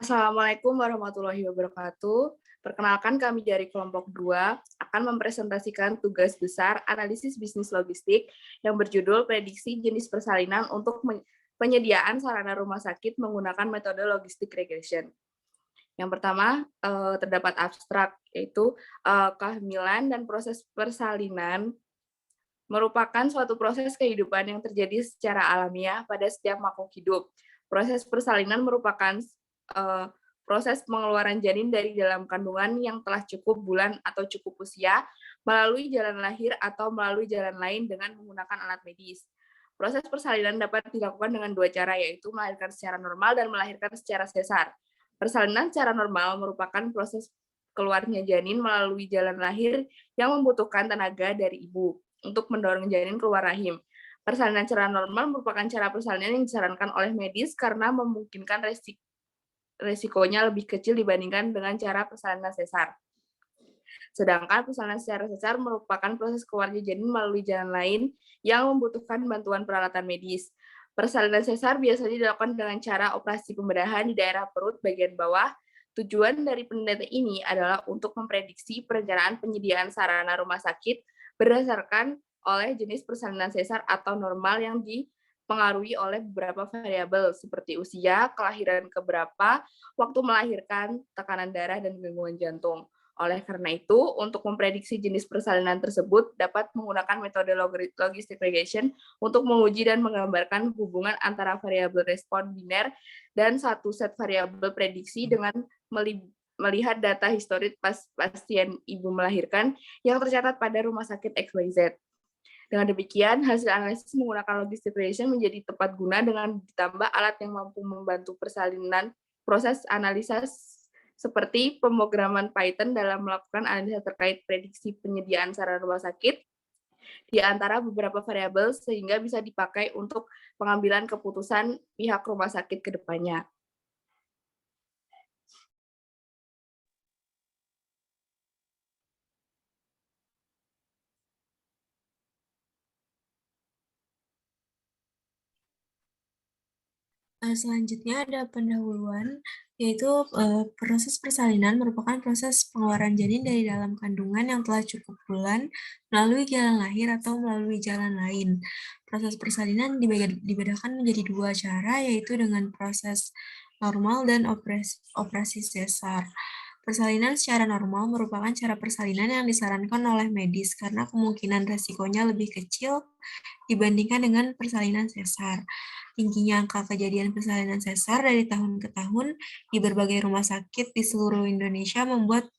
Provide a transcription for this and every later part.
Assalamualaikum warahmatullahi wabarakatuh. Perkenalkan kami dari kelompok 2 akan mempresentasikan tugas besar analisis bisnis logistik yang berjudul prediksi jenis persalinan untuk penyediaan sarana rumah sakit menggunakan metode logistik regression. Yang pertama, terdapat abstrak, yaitu kehamilan dan proses persalinan merupakan suatu proses kehidupan yang terjadi secara alamiah pada setiap makhluk hidup. Proses persalinan merupakan proses pengeluaran janin dari dalam kandungan yang telah cukup bulan atau cukup usia melalui jalan lahir atau melalui jalan lain dengan menggunakan alat medis. Proses persalinan dapat dilakukan dengan dua cara, yaitu melahirkan secara normal dan melahirkan secara sesar. Persalinan secara normal merupakan proses keluarnya janin melalui jalan lahir yang membutuhkan tenaga dari ibu untuk mendorong janin keluar rahim. Persalinan secara normal merupakan cara persalinan yang disarankan oleh medis karena memungkinkan resikonya lebih kecil dibandingkan dengan cara persalinan sesar. Sedangkan persalinan secara sesar merupakan proses keluarnya janin melalui jalan lain yang membutuhkan bantuan peralatan medis. Persalinan sesar biasanya dilakukan dengan cara operasi pembedahan di daerah perut bagian bawah. Tujuan dari penelitian ini adalah untuk memprediksi perencanaan penyediaan sarana rumah sakit berdasarkan oleh jenis persalinan sesar atau normal yang dipengaruhi oleh beberapa variabel seperti usia, kelahiran keberapa, waktu melahirkan, tekanan darah, dan gangguan jantung. Oleh karena itu, untuk memprediksi jenis persalinan tersebut dapat menggunakan metode logistic regression untuk menguji dan menggambarkan hubungan antara variabel respon biner dan satu set variabel prediksi dengan melihat data historis pasien ibu melahirkan yang tercatat pada rumah sakit XYZ. Dengan demikian, hasil analisis menggunakan logistic regression menjadi tepat guna dengan ditambah alat yang mampu membantu persalinan proses analisa seperti pemrograman Python dalam melakukan analisa terkait prediksi penyediaan sarana rumah sakit di antara beberapa variabel sehingga bisa dipakai untuk pengambilan keputusan pihak rumah sakit ke depannya. Selanjutnya ada pendahuluan, yaitu proses persalinan merupakan proses pengeluaran janin dari dalam kandungan yang telah cukup bulan melalui jalan lahir atau melalui jalan lain. Proses persalinan dibedakan menjadi dua cara, yaitu dengan proses normal dan operasi sesar. Persalinan secara normal merupakan cara persalinan yang disarankan oleh medis karena kemungkinan resikonya lebih kecil dibandingkan dengan persalinan sesar. Tingginya angka kejadian persalinan sesar dari tahun ke tahun di berbagai rumah sakit di seluruh Indonesia membuat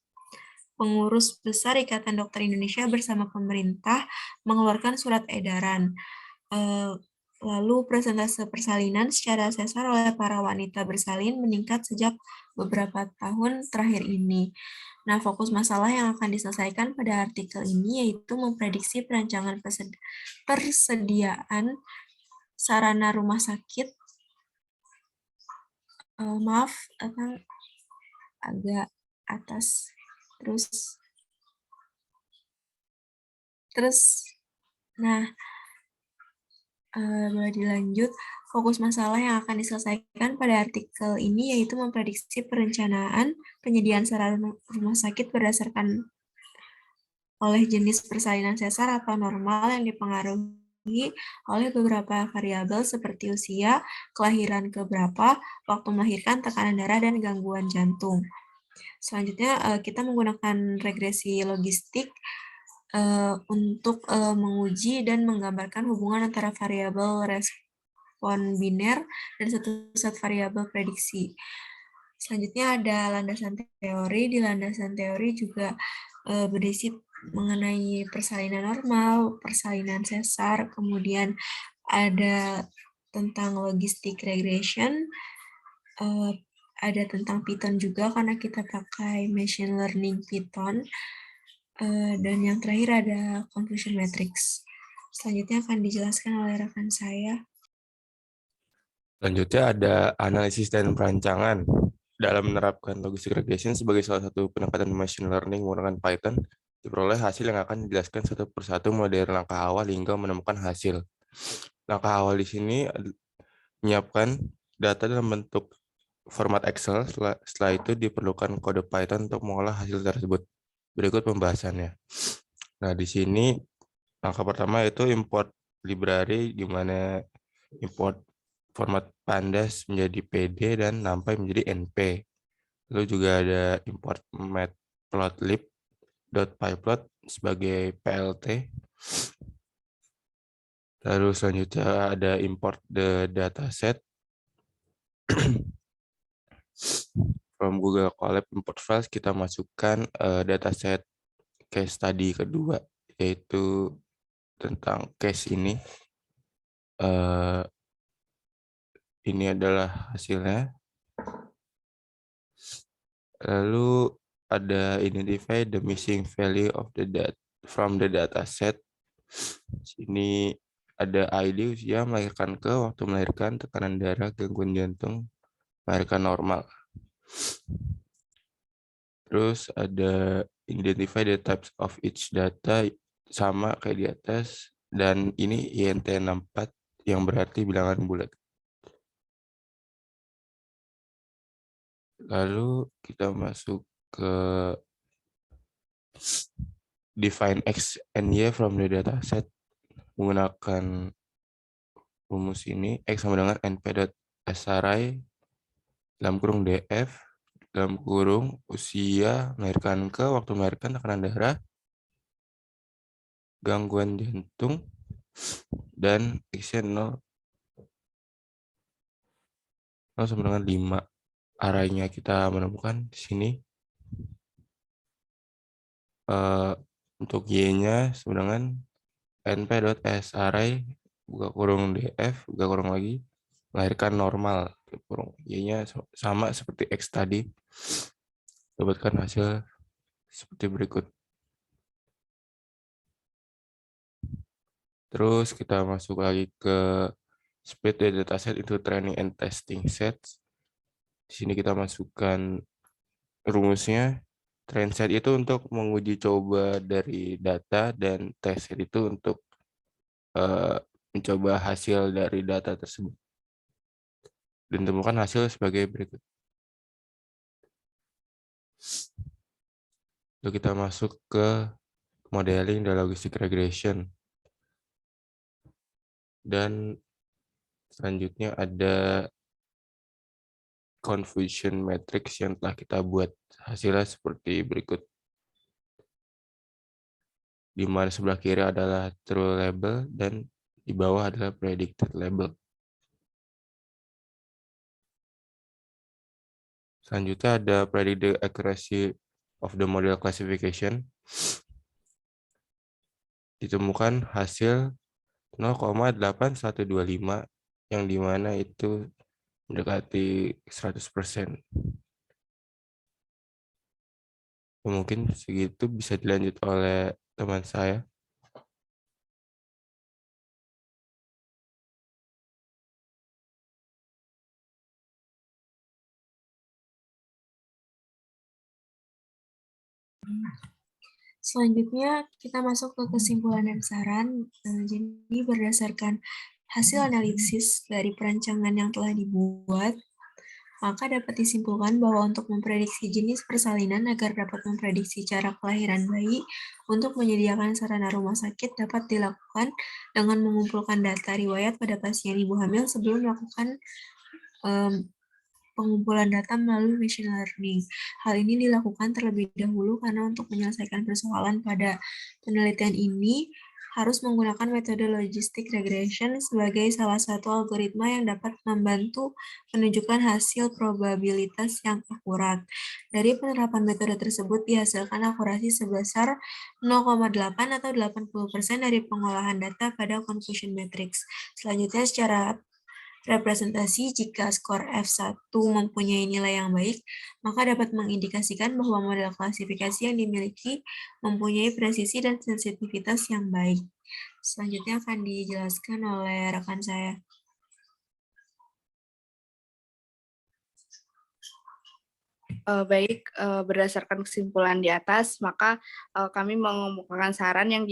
pengurus besar Ikatan Dokter Indonesia bersama pemerintah mengeluarkan surat edaran. Lalu persentase persalinan secara sesar oleh para wanita bersalin meningkat sejak beberapa tahun terakhir ini. Nah, fokus masalah yang akan diselesaikan pada artikel ini yaitu memprediksi perancangan persediaan sarana rumah sakit. Maaf, agak atas. Nah, boleh dilanjut. Fokus masalah yang akan diselesaikan pada artikel ini yaitu memprediksi perencanaan penyediaan sarana rumah sakit berdasarkan oleh jenis persalinan sesar atau normal yang dipengaruhi oleh beberapa variabel seperti usia, kelahiran keberapa, waktu melahirkan, tekanan darah, dan gangguan jantung. Selanjutnya kita menggunakan regresi logistik untuk menguji dan menggambarkan hubungan antara variabel respon biner dan satu set variabel prediksi. Selanjutnya ada landasan teori. Di landasan teori juga berisi mengenai persalinan normal, persalinan sesar, kemudian ada tentang logistic regression, ada tentang Python juga karena kita pakai machine learning Python, dan yang terakhir ada confusion matrix. Selanjutnya akan dijelaskan oleh rekan saya. Selanjutnya ada analisis dan perancangan. Dalam menerapkan logistic regression sebagai salah satu pendekatan machine learning menggunakan Python, diperoleh hasil yang akan dijelaskan satu persatu mulai dari langkah awal hingga menemukan hasil. Langkah awal di sini menyiapkan data dalam bentuk format Excel. Setelah itu diperlukan kode Python untuk mengolah hasil tersebut. Berikut pembahasannya. Nah, di sini langkah pertama itu import library, di mana import format pandas menjadi PD dan NumPy menjadi NP. Lalu juga ada import matplotlib.pyplot sebagai PLT. Lalu selanjutnya ada import the dataset from Google Colab import files. Kita masukkan dataset case study kedua, yaitu tentang case ini. Ini adalah hasilnya. Lalu ada identify the missing value of the data from the dataset. Sini ada ID, usia, melahirkan ke, waktu melahirkan, tekanan darah, gangguan jantung, melahirkan normal. Terus ada identify the types of each data, sama kayak di atas, dan ini INT64 yang berarti bilangan bulat. Lalu kita masuk ke define X and Y from the dataset menggunakan rumus ini. X sama dengan np.sri dalam kurung df dalam kurung usia, melahirkan ke, waktu melahirkan, tekanan darah, gangguan jantung, dan X-nya 0 sama dengan 5. Arraynya kita menemukan di sini. Untuk Y-nya sama dengan np.sri buka kurung df buka kurung lagi, melahirkan normal, kurung Y-nya sama seperti X tadi. Dapatkan hasil seperti berikut. Terus kita masuk lagi ke split the dataset into training and testing sets. Di sini kita masukkan rumusnya. Train set itu untuk menguji coba dari data, dan test set itu untuk mencoba hasil dari data tersebut. Dan temukan hasil sebagai berikut. Lalu kita masuk ke modeling dan logistic regression. Dan selanjutnya ada confusion matrix yang telah kita buat. Hasilnya seperti berikut. Di mana sebelah kiri adalah true label dan di bawah adalah predicted label. Selanjutnya ada predict the accuracy of the model classification. Ditemukan hasil 0,8125 yang dimana itu mendekati 100%. Mungkin segitu bisa dilanjut oleh teman saya. Selanjutnya kita masuk ke kesimpulan dan saran. Jadi berdasarkan hasil analisis dari perancangan yang telah dibuat, maka dapat disimpulkan bahwa untuk memprediksi jenis persalinan agar dapat memprediksi cara kelahiran bayi, untuk menyediakan sarana rumah sakit dapat dilakukan dengan mengumpulkan data riwayat pada pasien ibu hamil sebelum melakukan pengumpulan data melalui machine learning. Hal ini dilakukan terlebih dahulu karena untuk menyelesaikan persoalan pada penelitian ini harus menggunakan metode logistic regression sebagai salah satu algoritma yang dapat membantu menunjukkan hasil probabilitas yang akurat. Dari penerapan metode tersebut dihasilkan akurasi sebesar 0,8 atau 80% dari pengolahan data pada confusion matrix. Selanjutnya secara representasi, jika skor F1 mempunyai nilai yang baik, maka dapat mengindikasikan bahwa model klasifikasi yang dimiliki mempunyai presisi dan sensitivitas yang baik. Selanjutnya akan dijelaskan oleh rekan saya. Berdasarkan kesimpulan di atas, maka kami mengemukakan saran yang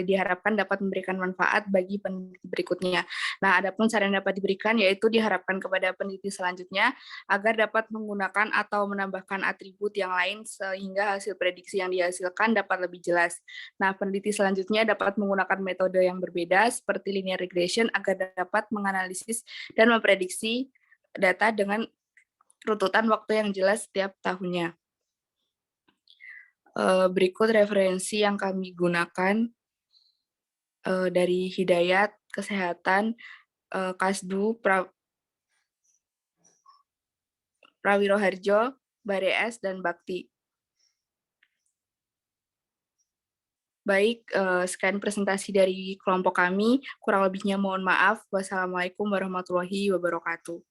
diharapkan dapat memberikan manfaat bagi peneliti berikutnya. Nah, adapun saran yang dapat diberikan yaitu diharapkan kepada peneliti selanjutnya agar dapat menggunakan atau menambahkan atribut yang lain sehingga hasil prediksi yang dihasilkan dapat lebih jelas. Nah, peneliti selanjutnya dapat menggunakan metode yang berbeda seperti linear regression agar dapat menganalisis dan memprediksi data dengan rututan waktu yang jelas setiap tahunnya. Berikut referensi yang kami gunakan dari Hidayat, Kesehatan, Kasdu, Prawiroharjo, Barees, dan Bakti. Baik, sekian presentasi dari kelompok kami. Kurang lebihnya mohon maaf. Wassalamualaikum warahmatullahi wabarakatuh.